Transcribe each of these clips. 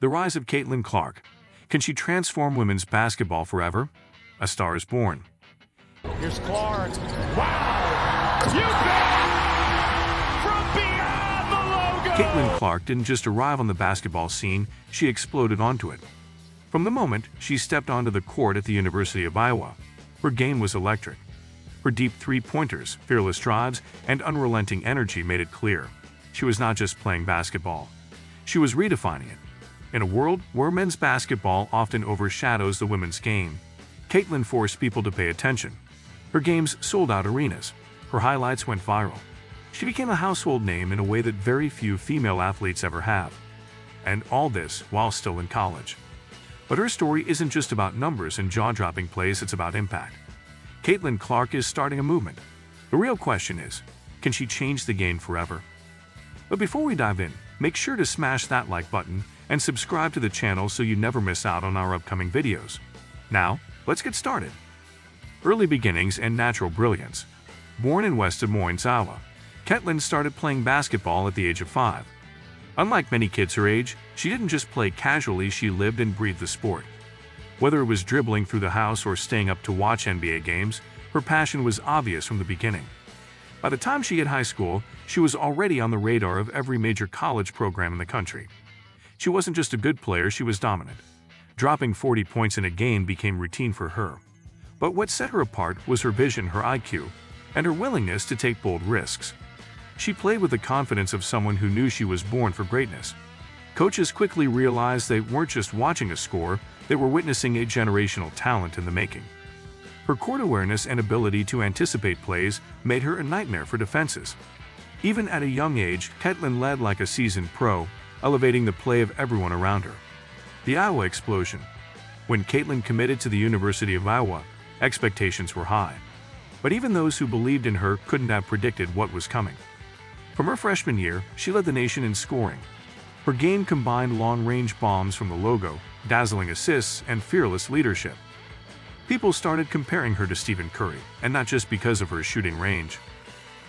The rise of Caitlin Clark. Can she transform women's basketball forever? A star is born. Here's Clark. Wow! You bet! From beyond the logo! Caitlin Clark didn't just arrive on the basketball scene, she exploded onto it. From the moment she stepped onto the court at the University of Iowa, her game was electric. Her deep three-pointers, fearless drives, and unrelenting energy made it clear she was not just playing basketball. She was redefining it. In a world where men's basketball often overshadows the women's game, Caitlin forced people to pay attention. Her games sold out arenas. Her highlights went viral. She became a household name in a way that very few female athletes ever have. And all this while still in college. But her story isn't just about numbers and jaw-dropping plays, it's about impact. Caitlin Clark is starting a movement. The real question is, can she change the game forever? But before we dive in, make sure to smash that like button and subscribe to the channel so you never miss out on our upcoming videos. Now, let's get started. Early beginnings and natural brilliance. Born in West Des Moines, Iowa, Caitlin started playing basketball at the age of 5. Unlike many kids her age, she didn't just play casually, she lived and breathed the sport. Whether it was dribbling through the house or staying up to watch NBA games, her passion was obvious from the beginning. By the time she hit high school, she was already on the radar of every major college program in the country. She wasn't just a good player, she was dominant. Dropping 40 points in a game became routine for her. But what set her apart was her vision, her IQ, and her willingness to take bold risks. She played with the confidence of someone who knew she was born for greatness. Coaches quickly realized they weren't just watching a score, they were witnessing a generational talent in the making. Her court awareness and ability to anticipate plays made her a nightmare for defenses. Even at a young age, Caitlin led like a seasoned pro, elevating the play of everyone around her. The Iowa explosion. When Caitlin committed to the University of Iowa, expectations were high. But even those who believed in her couldn't have predicted what was coming. From her freshman year, she led the nation in scoring. Her game combined long-range bombs from the logo, dazzling assists, and fearless leadership. People started comparing her to Stephen Curry, and not just because of her shooting range.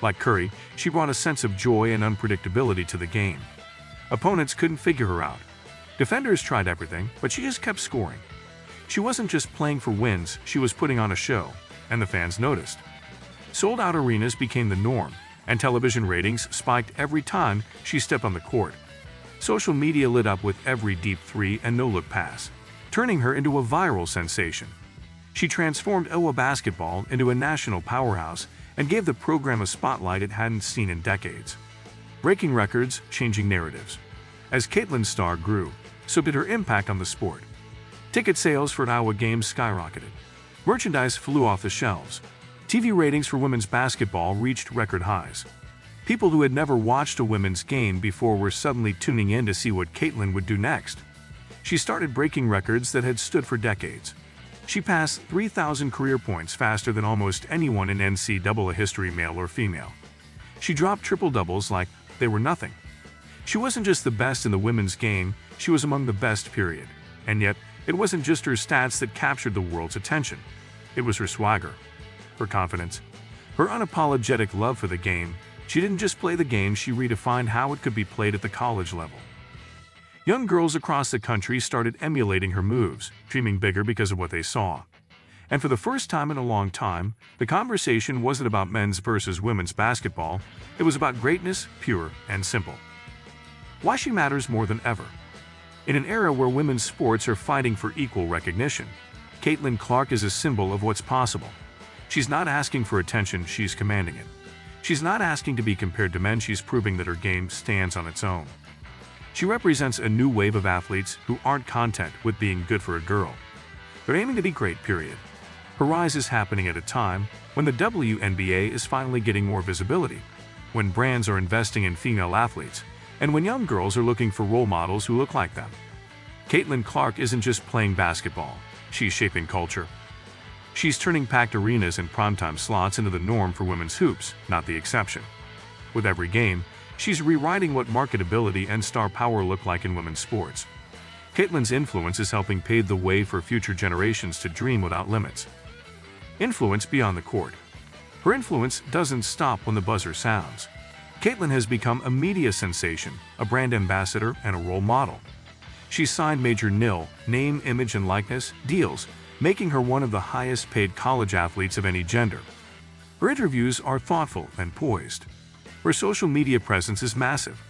Like Curry, she brought a sense of joy and unpredictability to the game. Opponents couldn't figure her out. Defenders tried everything, but she just kept scoring. She wasn't just playing for wins, she was putting on a show, and the fans noticed. Sold-out arenas became the norm, and television ratings spiked every time she stepped on the court. Social media lit up with every deep three and no-look pass, turning her into a viral sensation. She transformed Iowa basketball into a national powerhouse and gave the program a spotlight it hadn't seen in decades. Breaking records, changing narratives. As Caitlin's star grew, so did her impact on the sport. Ticket sales for Iowa games skyrocketed. Merchandise flew off the shelves. TV ratings for women's basketball reached record highs. People who had never watched a women's game before were suddenly tuning in to see what Caitlin would do next. She started breaking records that had stood for decades. She passed 3,000 career points faster than almost anyone in NCAA history, male or female. She dropped triple-doubles like they were nothing. She wasn't just the best in the women's game, she was among the best, period. And yet, it wasn't just her stats that captured the world's attention. It was her swagger, her confidence, her unapologetic love for the game. She didn't just play the game, she redefined how it could be played at the college level. Young girls across the country started emulating her moves, dreaming bigger because of what they saw. And for the first time in a long time, the conversation wasn't about men's versus women's basketball, it was about greatness, pure and simple. Why she matters more than ever. In an era where women's sports are fighting for equal recognition, Caitlin Clark is a symbol of what's possible. She's not asking for attention, she's commanding it. She's not asking to be compared to men, she's proving that her game stands on its own. She represents a new wave of athletes who aren't content with being good for a girl. They're aiming to be great, period. Her rise is happening at a time when the WNBA is finally getting more visibility, when brands are investing in female athletes, and when young girls are looking for role models who look like them. Caitlin Clark isn't just playing basketball, she's shaping culture. She's turning packed arenas and primetime slots into the norm for women's hoops, not the exception. With every game, she's rewriting what marketability and star power look like in women's sports. Caitlin's influence is helping pave the way for future generations to dream without limits. Influence beyond the court. Her influence doesn't stop when the buzzer sounds. Caitlin has become a media sensation, a brand ambassador, and a role model. She's signed major name, image, and likeness deals, making her one of the highest-paid college athletes of any gender. Her interviews are thoughtful and poised. Her social media presence is massive.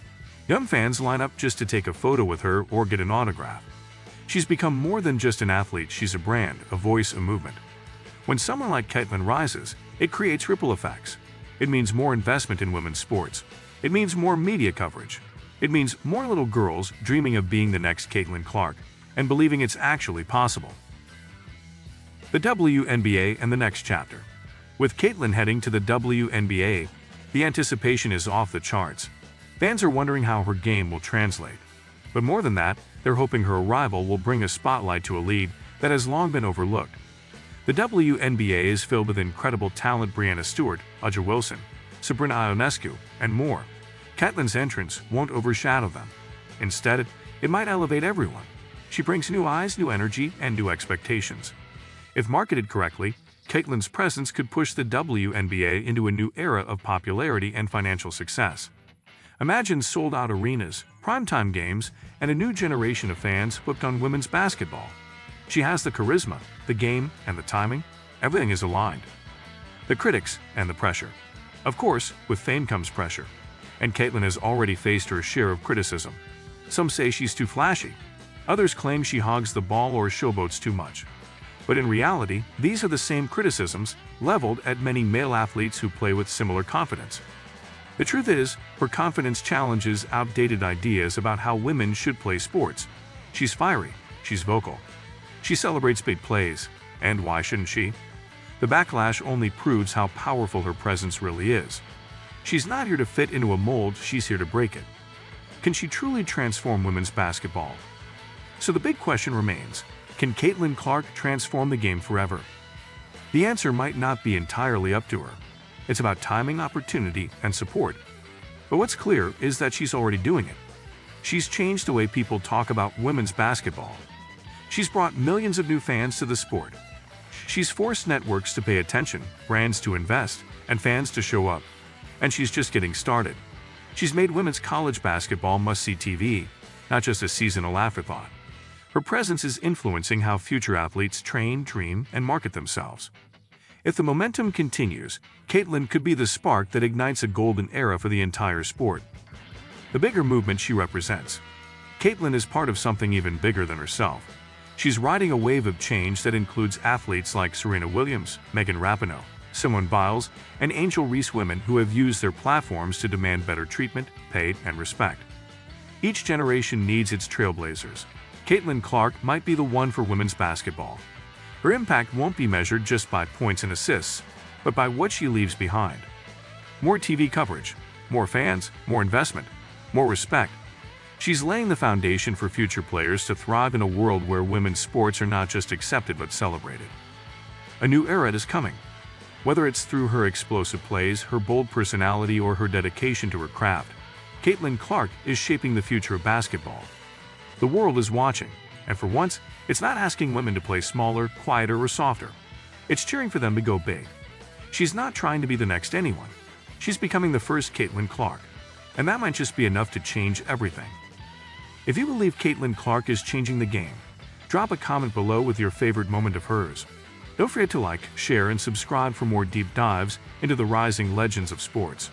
Young fans line up just to take a photo with her or get an autograph. She's become more than just an athlete, she's a brand, a voice, a movement. When someone like Caitlin rises, it creates ripple effects. It means more investment in women's sports. It means more media coverage. It means more little girls dreaming of being the next Caitlin Clark and believing it's actually possible. The WNBA and the next chapter. With Caitlin heading to the WNBA, the anticipation is off the charts. Fans are wondering how her game will translate. But more than that, they're hoping her arrival will bring a spotlight to a league that has long been overlooked. The WNBA is filled with incredible talent: Breanna Stewart, A'ja Wilson, Sabrina Ionescu, and more. Caitlin's entrance won't overshadow them. Instead, it might elevate everyone. She brings new eyes, new energy, and new expectations. If marketed correctly, Caitlin's presence could push the WNBA into a new era of popularity and financial success. Imagine sold-out arenas, primetime games, and a new generation of fans hooked on women's basketball. She has the charisma, the game, and the timing. Everything is aligned. The critics and the pressure. Of course, with fame comes pressure. And Caitlin has already faced her share of criticism. Some say she's too flashy. Others claim she hogs the ball or showboats too much. But in reality, these are the same criticisms leveled at many male athletes who play with similar confidence. The truth is, her confidence challenges outdated ideas about how women should play sports. She's fiery, she's vocal. She celebrates big plays, and why shouldn't she? The backlash only proves how powerful her presence really is. She's not here to fit into a mold, she's here to break it. Can she truly transform women's basketball? So the big question remains, can Caitlin Clark transform the game forever? The answer might not be entirely up to her. It's about timing, opportunity, and support. But what's clear is that she's already doing it. She's changed the way people talk about women's basketball. She's brought millions of new fans to the sport. She's forced networks to pay attention, brands to invest, and fans to show up. And she's just getting started. She's made women's college basketball must-see TV, not just a seasonal afterthought. Her presence is influencing how future athletes train, dream, and market themselves. If the momentum continues, Caitlin could be the spark that ignites a golden era for the entire sport. The bigger movement she represents. Caitlin is part of something even bigger than herself. She's riding a wave of change that includes athletes like Serena Williams, Megan Rapinoe, Simone Biles, and Angel Reese, women who have used their platforms to demand better treatment, pay, and respect. Each generation needs its trailblazers. Caitlin Clark might be the one for women's basketball. Her impact won't be measured just by points and assists, but by what she leaves behind. More TV coverage, more fans, more investment, more respect. She's laying the foundation for future players to thrive in a world where women's sports are not just accepted but celebrated. A new era is coming. Whether it's through her explosive plays, her bold personality, or her dedication to her craft, Caitlin Clark is shaping the future of basketball. The world is watching, and for once, it's not asking women to play smaller, quieter, or softer. It's cheering for them to go big. She's not trying to be the next anyone. She's becoming the first Caitlin Clark, and that might just be enough to change everything. If you believe Caitlin Clark is changing the game, drop a comment below with your favorite moment of hers. Don't forget to like, share, and subscribe for more deep dives into the rising legends of sports.